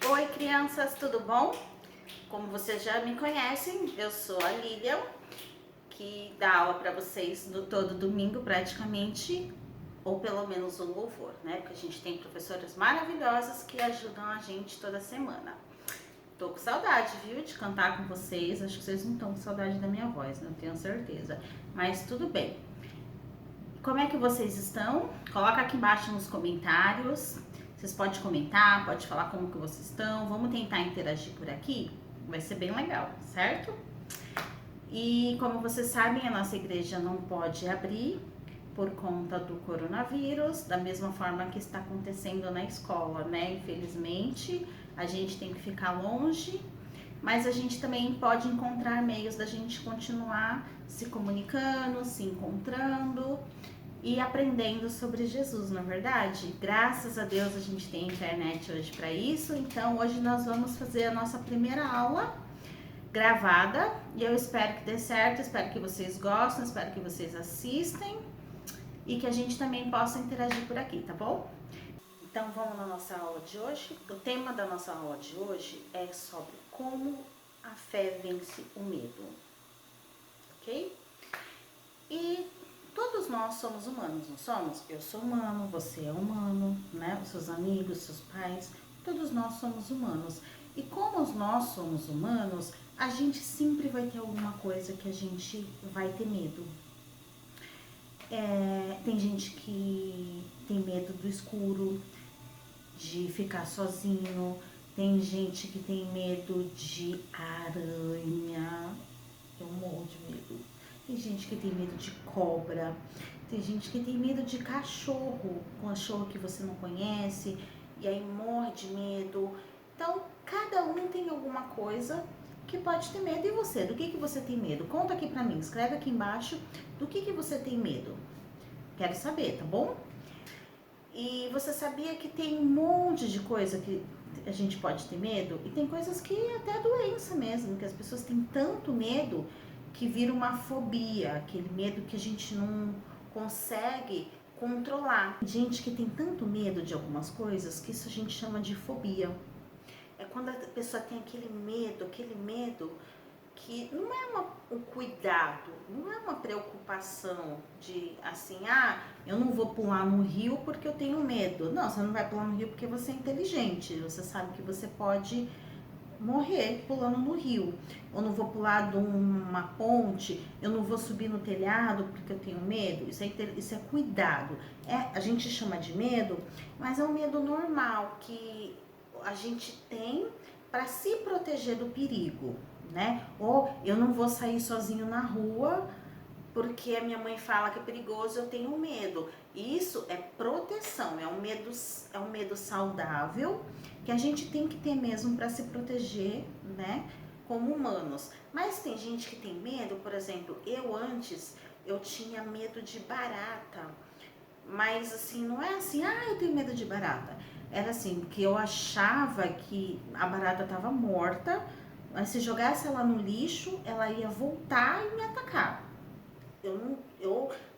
Oi, crianças, tudo bom? Como vocês já me conhecem, eu sou a Lilian, que dá aula para vocês no todo domingo praticamente, ou pelo menos um louvor, né? Porque a gente tem professoras maravilhosas que ajudam a gente toda semana. Tô com saudade, viu, de cantar com vocês. Acho que vocês não estão com saudade da minha voz, não tenho certeza. Mas tudo bem. Como é que vocês estão? Coloca aqui embaixo nos comentários. Vocês podem comentar, pode falar como que vocês estão. Vamos tentar interagir por aqui? Vai ser bem legal, certo? E como vocês sabem, a nossa igreja não pode abrir por conta do coronavírus, da mesma forma que está acontecendo na escola, né? Infelizmente, a gente tem que ficar longe, mas a gente também pode encontrar meios da gente continuar se comunicando, se encontrando e aprendendo sobre Jesus, na verdade. Graças a Deus a gente tem internet hoje para isso. Então hoje nós vamos fazer a nossa primeira aula gravada e eu espero que dê certo, espero que vocês gostem, espero que vocês assistem e que a gente também possa interagir por aqui, tá bom? Então vamos na nossa aula de hoje. O tema da nossa aula de hoje é sobre como a fé vence o medo, ok? E todos nós somos humanos, não somos? Eu sou humano, você é humano, né? Os seus amigos, seus pais, todos nós somos humanos. E como nós somos humanos, a gente sempre vai ter alguma coisa que a gente vai ter medo. Tem gente que tem medo do escuro, de ficar sozinho, tem gente que tem medo de aranha, eu morro de medo. Tem gente que tem medo de cobra, tem gente que tem medo de cachorro, cachorro que você não conhece, e aí morre de medo. Então, cada um tem alguma coisa que pode ter medo. E você, do que você tem medo? Conta aqui pra mim, escreve aqui embaixo do que você tem medo. Quero saber, tá bom? E você sabia que tem um monte de coisa que a gente pode ter medo? E tem coisas que até doença mesmo, que as pessoas têm tanto medo que vira uma fobia, aquele medo que a gente não consegue controlar. Gente que tem tanto medo de algumas coisas que isso a gente chama de fobia. É quando a pessoa tem aquele medo que não é um cuidado, não é uma preocupação de assim, eu não vou pular no rio porque eu tenho medo. Não, você não vai pular no rio porque você é inteligente, você sabe que você pode morrer pulando no rio. Eu não vou pular de uma ponte, eu não vou subir no telhado porque eu tenho medo. Isso é cuidado. A gente chama de medo, mas é um medo normal que a gente tem para se proteger do perigo, né? Ou eu não vou sair sozinho na rua porque a minha mãe fala que é perigoso, eu tenho medo. Isso é proteção, é um medo saudável que a gente tem que ter mesmo para se proteger, né, como humanos. Mas tem gente que tem medo, por exemplo, eu tinha medo de barata. Mas assim, não é assim, eu tenho medo de barata. Era assim, que eu achava que a barata estava morta, mas se jogasse ela no lixo, ela ia voltar e me atacar.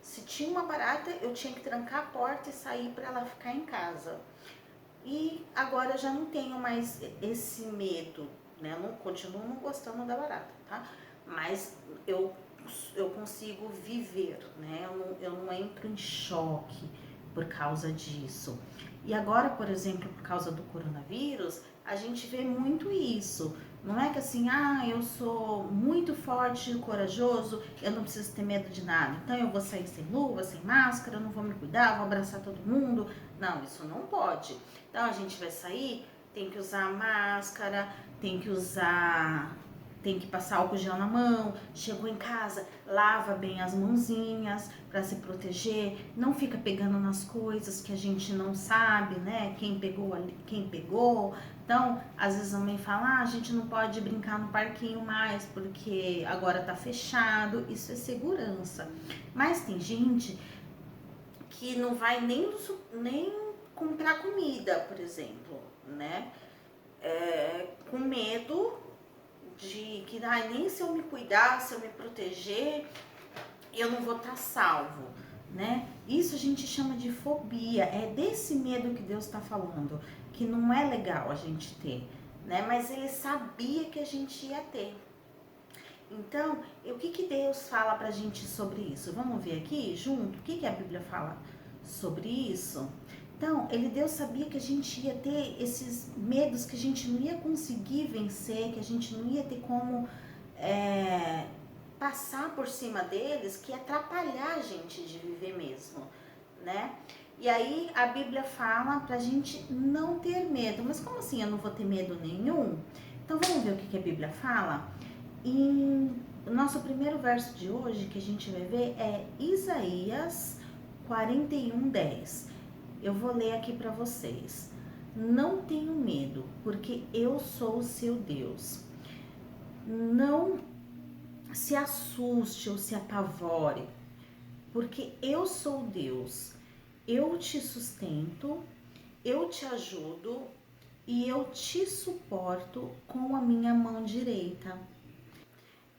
Se tinha uma barata, eu tinha que trancar a porta e sair para ela ficar em casa. E agora eu já não tenho mais esse medo, né? Eu continuo não gostando da barata, tá? Mas eu consigo viver, né? Eu não entro em choque por causa disso. E agora, por exemplo, por causa do coronavírus, a gente vê muito isso. Não é que assim, eu sou muito forte e corajoso, eu não preciso ter medo de nada. Então eu vou sair sem luva, sem máscara, eu não vou me cuidar, vou abraçar todo mundo. Não, isso não pode. Então a gente vai sair, tem que usar máscara, tem que passar álcool gel na mão, chegou em casa, lava bem as mãozinhas para se proteger, não fica pegando nas coisas que a gente não sabe, né? Quem pegou. Então, às vezes a mãe fala, a gente não pode brincar no parquinho mais porque agora tá fechado. Isso é segurança. Mas tem gente que não vai nem comprar comida, por exemplo, né? Com medo de que nem se eu me cuidar, se eu me proteger, eu não vou estar salvo, né? Isso a gente chama de fobia. É desse medo que Deus está falando, que não é legal a gente ter, né? Mas ele sabia que a gente ia ter. Então, o que Deus fala pra gente sobre isso? Vamos ver aqui junto? O que a Bíblia fala sobre isso? Então, Deus sabia que a gente ia ter esses medos, que a gente não ia conseguir vencer, que a gente não ia ter como passar por cima deles, que ia atrapalhar a gente de viver mesmo, né? E aí a Bíblia fala pra gente não ter medo. Mas como assim eu não vou ter medo nenhum? Então vamos ver o que a Bíblia fala? E o nosso primeiro verso de hoje que a gente vai ver é Isaías 41:10. Eu vou ler aqui para vocês. Não tenho medo, porque eu sou o seu Deus. Não se assuste ou se apavore, porque eu sou Deus. Eu te sustento, eu te ajudo e eu te suporto com a minha mão direita.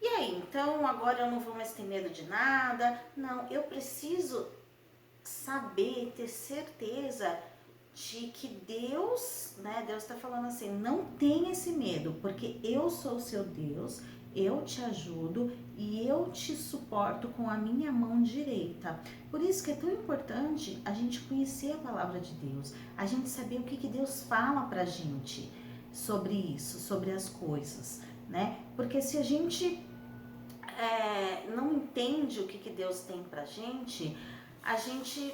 E aí, então agora eu não vou mais ter medo de nada? Não, eu preciso saber, ter certeza de que Deus, né? Deus está falando assim, não tenha esse medo, porque eu sou o seu Deus, eu te ajudo e eu te suporto com a minha mão direita. Por isso que é tão importante a gente conhecer a palavra de Deus, a gente saber o que Deus fala pra gente sobre isso, sobre as coisas, né? Porque se a gente não entende o que Deus tem pra gente, a gente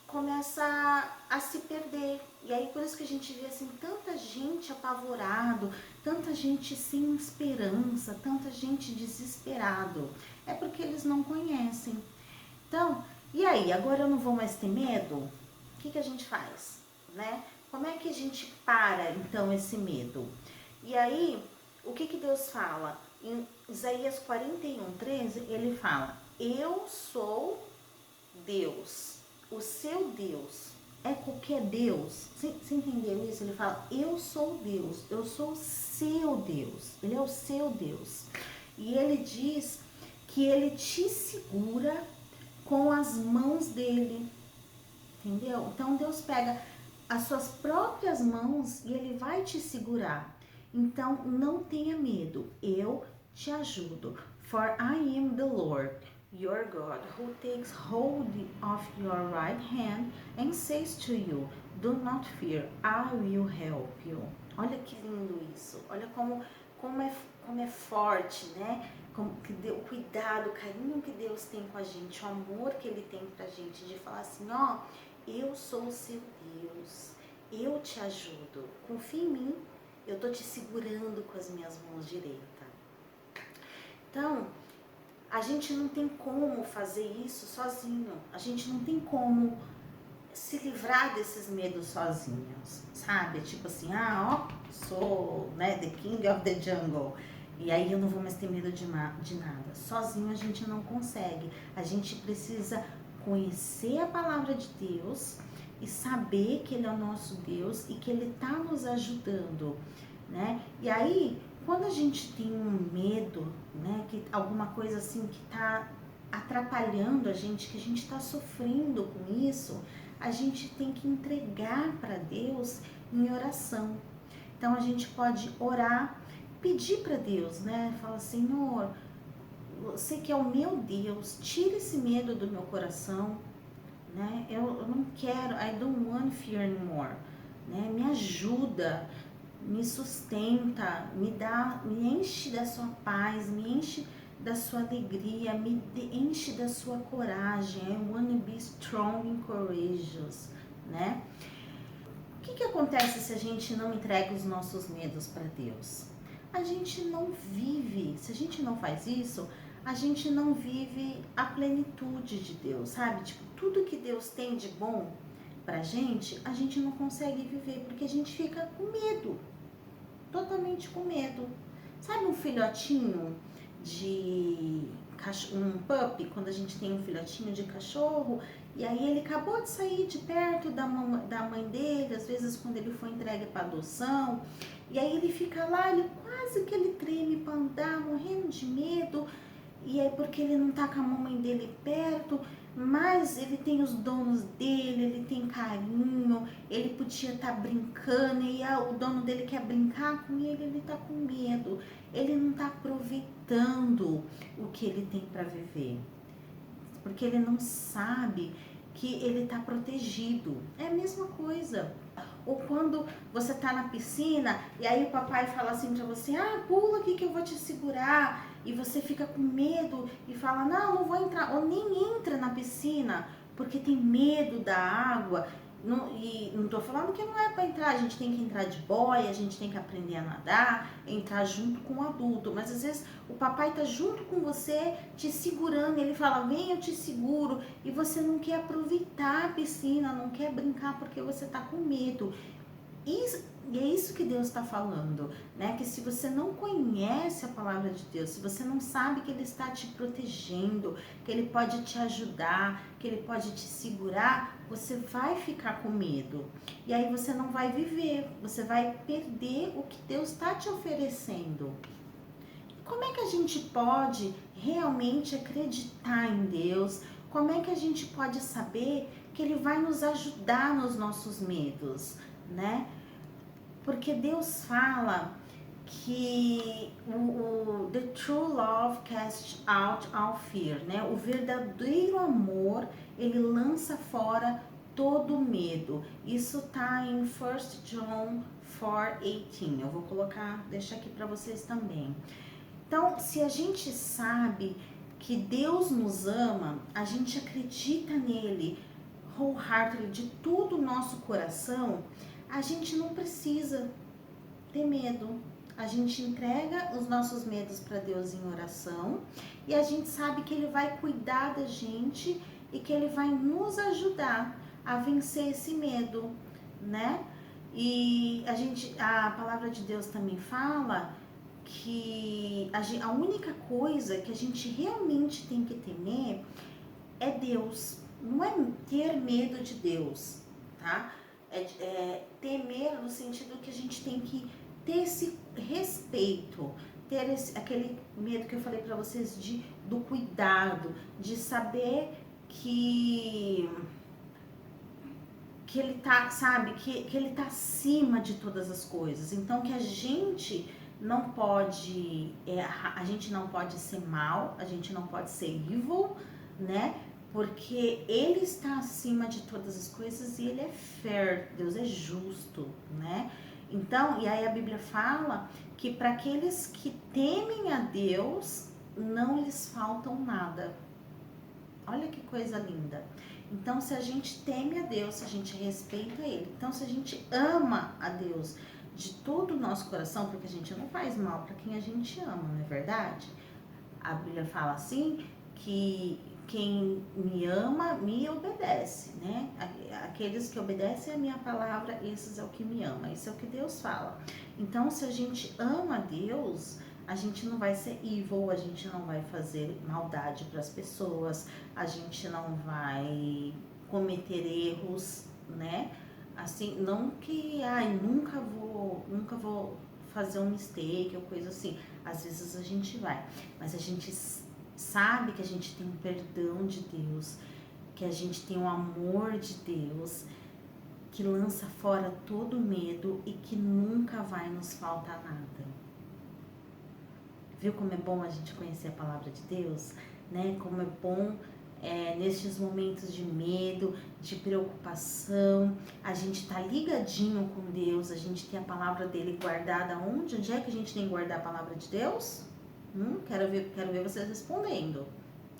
começa a se perder. E aí por isso que a gente vê assim tanta gente apavorado, tanta gente sem esperança, tanta gente desesperado. É porque eles não conhecem. Então, e aí, agora eu não vou mais ter medo? O que a gente faz, né? Como é que a gente para então esse medo? E aí, o que Deus fala? Em Isaías 41:13, ele fala: eu sou Deus, o seu Deus. É qualquer Deus. Você entendeu isso? Ele fala: eu sou Deus, eu sou o seu Deus. Ele é o seu Deus. E ele diz que ele te segura com as mãos dele. Entendeu? Então Deus pega as suas próprias mãos e ele vai te segurar. Então não tenha medo, eu te ajudo. For I am the Lord, your God, who takes hold of your right hand and says to you, do not fear, I will help you. Olha que lindo isso. Olha como é forte, né? Como que o cuidado, o carinho que Deus tem com a gente, o amor que ele tem pra gente, de falar assim, ó, eu sou o seu Deus, eu te ajudo, confia em mim, eu tô te segurando com as minhas mãos direitas. Então, a gente não tem como fazer isso sozinho, a gente não tem como se livrar desses medos sozinhos, sabe? Tipo assim, ó, sou, né, the king of the jungle, e aí eu não vou mais ter medo de nada. Sozinho a gente não consegue, a gente precisa conhecer a palavra de Deus e saber que Ele é o nosso Deus e que Ele está nos ajudando, né? E aí, quando a gente tem um medo, né, que alguma coisa assim que está atrapalhando a gente, que a gente está sofrendo com isso, a gente tem que entregar para Deus em oração. Então a gente pode orar, pedir para Deus, né? Fala, Senhor, você que é o meu Deus, tira esse medo do meu coração, né? Eu não quero, I don't want fear anymore, né? Me ajuda, me sustenta, me enche da sua paz, me enche da sua alegria, me enche da sua coragem. I want to be strong and courageous, né? O que acontece se a gente não entrega os nossos medos para Deus? A gente não vive, se a gente não faz isso, a gente não vive a plenitude de Deus, sabe? Tipo, tudo que Deus tem de bom pra gente, a gente não consegue viver, porque a gente fica com medo, totalmente com medo. Sabe um filhotinho de um puppy, quando a gente tem um filhotinho de cachorro, e aí ele acabou de sair de perto da mãe dele, às vezes quando ele foi entregue para adoção, e aí ele fica lá, ele quase que ele treme para andar, morrendo de medo, e é porque ele não tá com a mamãe dele perto, mas ele tem os donos dele, ele tem carinho, ele podia estar brincando e o dono dele quer brincar com ele está com medo, ele não está aproveitando o que ele tem para viver, porque ele não sabe que ele está protegido. É a mesma coisa. Ou quando você está na piscina e aí o papai fala assim para você, pula aqui que eu vou te segurar, e você fica com medo e fala, não vou entrar, ou nem entra na piscina porque tem medo da água. E não tô falando que não é para entrar, a gente tem que entrar de boia, a gente tem que aprender a nadar, entrar junto com o adulto, mas às vezes o papai tá junto com você, te segurando, ele fala, vem, eu te seguro, e você não quer aproveitar a piscina, não quer brincar porque você tá com medo. E é isso que Deus está falando, né? Que se você não conhece a palavra de Deus, se você não sabe que Ele está te protegendo, que Ele pode te ajudar, que Ele pode te segurar, você vai ficar com medo. E aí você não vai viver, você vai perder o que Deus está te oferecendo. Como é que a gente pode realmente acreditar em Deus? Como é que a gente pode saber que Ele vai nos ajudar nos nossos medos, né? Porque Deus fala que the true love casts out all fear, né? O verdadeiro amor, ele lança fora todo medo. Isso tá em 1 John 4:18. Eu vou deixar aqui para vocês também. Então, se a gente sabe que Deus nos ama, a gente acredita nele wholeheartedly, de todo o nosso coração, a gente não precisa ter medo. A gente entrega os nossos medos para Deus em oração e a gente sabe que Ele vai cuidar da gente e que Ele vai nos ajudar a vencer esse medo, né? E a palavra de Deus também fala que a única coisa que a gente realmente tem que temer é Deus. Não é ter medo de Deus, tá? É temer no sentido que a gente tem que ter esse respeito, ter aquele medo que eu falei para vocês do cuidado, de saber que ele tá, sabe, que ele tá acima de todas as coisas. Então que a gente não pode ser mal, a gente não pode ser evil, né? Porque ele está acima de todas as coisas e ele é fair, Deus é justo, né? Então, e aí a Bíblia fala que para aqueles que temem a Deus, não lhes faltam nada. Olha que coisa linda. Então, se a gente teme a Deus, se a gente respeita Ele, então se a gente ama a Deus de todo o nosso coração, porque a gente não faz mal para quem a gente ama, não é verdade? A Bíblia fala assim, que quem me ama, me obedece, né? Aqueles que obedecem a minha palavra, esses é o que me ama. Isso é o que Deus fala. Então, se a gente ama a Deus, a gente não vai ser evil, a gente não vai fazer maldade para as pessoas, a gente não vai cometer erros, né? Assim, não que, nunca vou fazer um mistake ou coisa assim. Às vezes a gente vai, mas a gente sabe que a gente tem um perdão de Deus, que a gente tem um amor de Deus, que lança fora todo medo e que nunca vai nos faltar nada. Viu como é bom a gente conhecer a palavra de Deus, né? Como é bom nestes momentos de medo, de preocupação, a gente tá ligadinho com Deus, a gente tem a palavra dele guardada onde? Onde é que a gente tem que guardar a palavra de Deus? Quero ver vocês respondendo.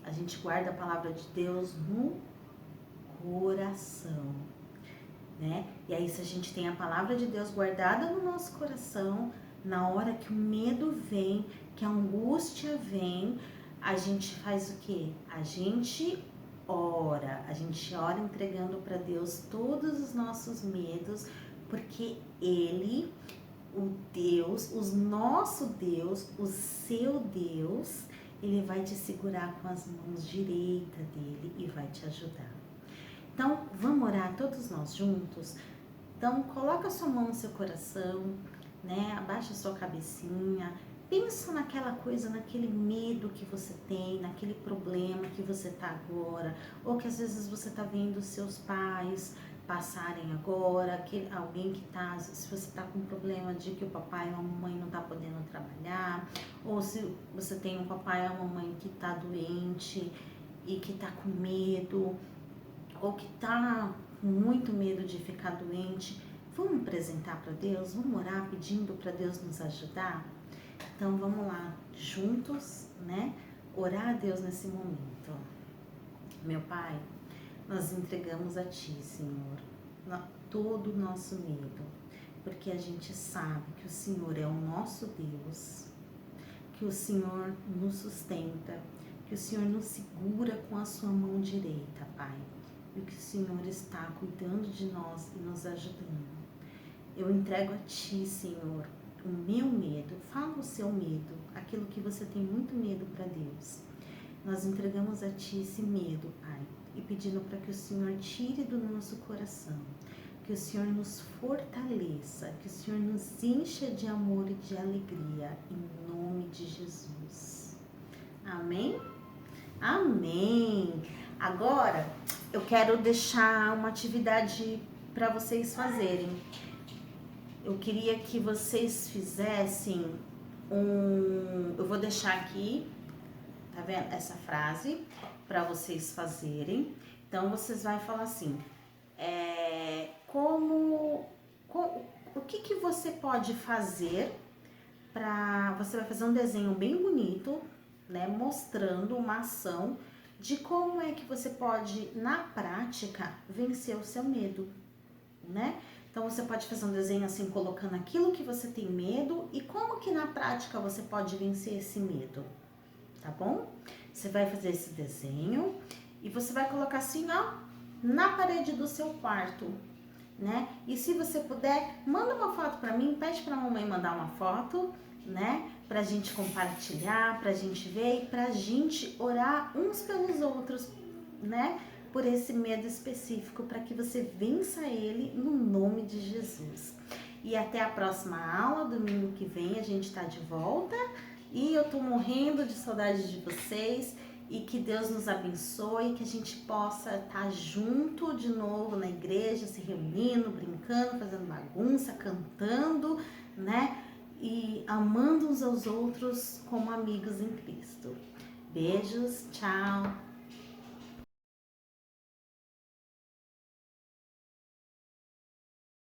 A gente guarda a palavra de Deus no coração, né? E aí, se a gente tem a palavra de Deus guardada no nosso coração, na hora que o medo vem, que a angústia vem, a gente faz o quê? A gente ora entregando para Deus todos os nossos medos, porque Ele, o Deus, o nosso Deus, o seu Deus, Ele vai te segurar com as mãos direitas dele e vai te ajudar. Então, vamos orar todos nós juntos? Então, coloca a sua mão no seu coração, né? Abaixa a sua cabecinha, pensa naquela coisa, naquele medo que você tem, naquele problema que você tá agora, ou que às vezes você tá vendo seus pais passarem agora, alguém que tá, se você tá com problema de que o papai ou a mamãe não tá podendo trabalhar, ou se você tem um papai ou uma mamãe que tá doente e que tá com medo, ou que tá com muito medo de ficar doente, vamos apresentar para Deus, vamos orar pedindo para Deus nos ajudar? Então vamos lá, juntos, né? Orar a Deus nesse momento. Meu Pai, nós entregamos a Ti, Senhor, todo o nosso medo, porque a gente sabe que o Senhor é o nosso Deus, que o Senhor nos sustenta, que o Senhor nos segura com a sua mão direita, Pai, e que o Senhor está cuidando de nós e nos ajudando. Eu entrego a Ti, Senhor, o meu medo. Fala o seu medo, aquilo que você tem muito medo para Deus. Nós entregamos a Ti esse medo, Pai, e pedindo para que o Senhor tire do nosso coração, que o Senhor nos fortaleça, que o Senhor nos encha de amor e de alegria, em nome de Jesus. Amém? Amém! Agora, eu quero deixar uma atividade para vocês fazerem. Eu queria que vocês fizessem eu vou deixar aqui, tá vendo, essa frase para vocês fazerem. Então vocês vão falar assim, o que você pode fazer você vai fazer um desenho bem bonito, né, mostrando uma ação de como é que você pode, na prática, vencer o seu medo, né? Então você pode fazer um desenho assim, colocando aquilo que você tem medo e como que na prática você pode vencer esse medo, tá bom? Você vai fazer esse desenho e você vai colocar assim, ó, na parede do seu quarto, né? E se você puder, manda uma foto pra mim, pede pra mamãe mandar uma foto, né? Pra gente compartilhar, pra gente ver e pra gente orar uns pelos outros, né? Por esse medo específico, para que você vença ele no nome de Jesus. E até a próxima aula, domingo que vem a gente tá de volta. E eu tô morrendo de saudade de vocês. E que Deus nos abençoe, que a gente possa estar junto de novo na igreja, se reunindo, brincando, fazendo bagunça, cantando, né? E amando uns aos outros como amigos em Cristo. Beijos, tchau!